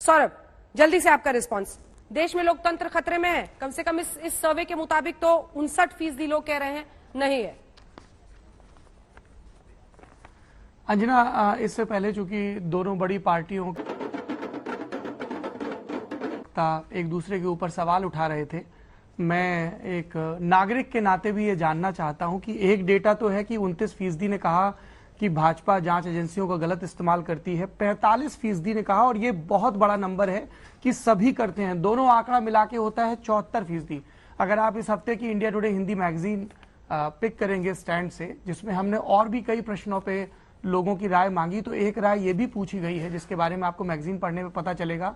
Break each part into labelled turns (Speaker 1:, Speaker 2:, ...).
Speaker 1: सौरभ, जल्दी से आपका रिस्पांस। देश में लोकतंत्र खतरे में है, कम से कम इस सर्वे के मुताबिक तो 59% लोग कह रहे हैं नहीं है।
Speaker 2: अंजना, इससे पहले चूंकि दोनों बड़ी पार्टियों एक दूसरे के ऊपर सवाल उठा रहे थे, मैं एक नागरिक के नाते भी ये जानना चाहता हूं कि एक डेटा तो है कि 29% ने कहा कि भाजपा जांच एजेंसियों का गलत इस्तेमाल करती है, 45% ने कहा, और ये बहुत बड़ा नंबर है कि सभी करते हैं। दोनों आंकड़ा मिला के होता है 74%। अगर आप इस हफ्ते की India Today Hindi magazine pick करेंगे स्टैंड से, जिसमें हमने और भी कई प्रश्नों पे लोगों की राय मांगी, तो एक राय ये भी पूछी गई है जिसके बारे में आपको मैगजीन पढ़ने में पता चलेगा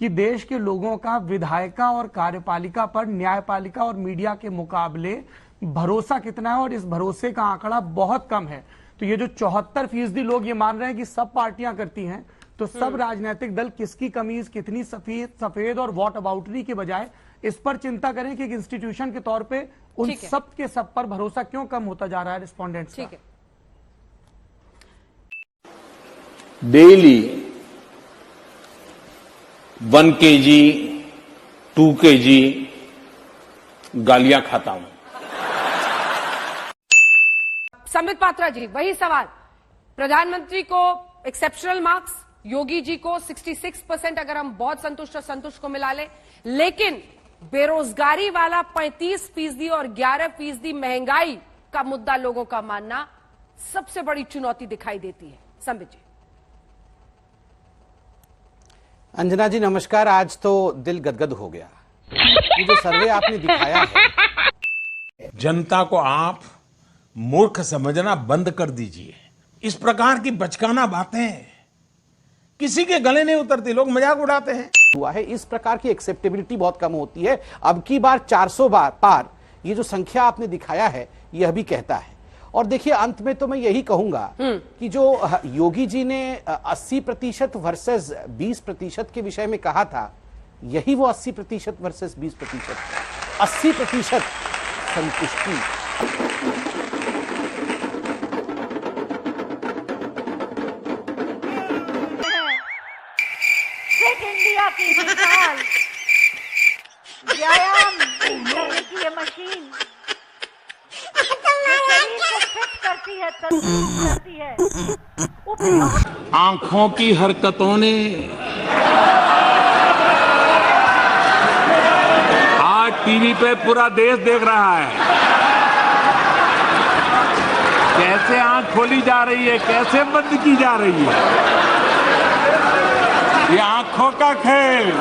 Speaker 2: कि देश के लोगों का विधायिका और कार्यपालिका पर न्यायपालिका और मीडिया के मुकाबले भरोसा कितना है, और इस भरोसे का आंकड़ा बहुत कम है। तो ये जो 74% लोग ये मान रहे हैं कि सब पार्टियां करती हैं, तो सब राजनीतिक दल किसकी कमीज कितनी सफेद और वॉट अबाउटरी के बजाय इस पर चिंता करें कि एक इंस्टीट्यूशन के तौर पे उन सब के सब पर भरोसा क्यों कम होता जा रहा है रिस्पोंडेंट्स का।
Speaker 3: डेली 1 kg 2 kg गालियां खाता हूं।
Speaker 1: संबित पात्रा जी, वही सवाल। प्रधानमंत्री को एक्सेप्शनल मार्क्स, योगी जी को 66%, अगर हम बहुत संतुष्ट और संतुष्ट को मिला ले, लेकिन बेरोजगारी वाला 35% और 11% महंगाई का मुद्दा लोगों का मानना सबसे बड़ी चुनौती दिखाई देती है। संबित जी।
Speaker 4: अंजना जी नमस्कार। आज तो दिल गदगद हो गया। ये जो सर्वे आपने दिखाया है,
Speaker 3: जनता को आप मूर्ख समझना बंद कर दीजिए। इस प्रकार की बचकाना बातें किसी के गले नहीं उतरती, लोग मजाक उड़ाते हैं।
Speaker 4: हुआ है इस प्रकार की एक्सेप्टेबिलिटी बहुत कम होती है। अब की बार 400 बार पार ये जो संख्या आपने दिखाया है, यह भी कहता है। और देखिए, अंत में तो मैं यही कहूंगा कि जो योगी जी ने 80% वर्सेस 20% के विषय में कहा था, यही वो 80% वर्सेस 20%, 80% संतुष्टि।
Speaker 5: फिट इंडिया की मिसाल, व्यायाम करने की ये मशीन शरीर को फिट करती है, तंदुरुस्त करती है।
Speaker 3: आंखों की हरकतों ने आज टीवी पे पूरा देश देख रहा है कैसे आंख खोली जा रही है, कैसे बंद की जा रही है। ये आंखों का खेल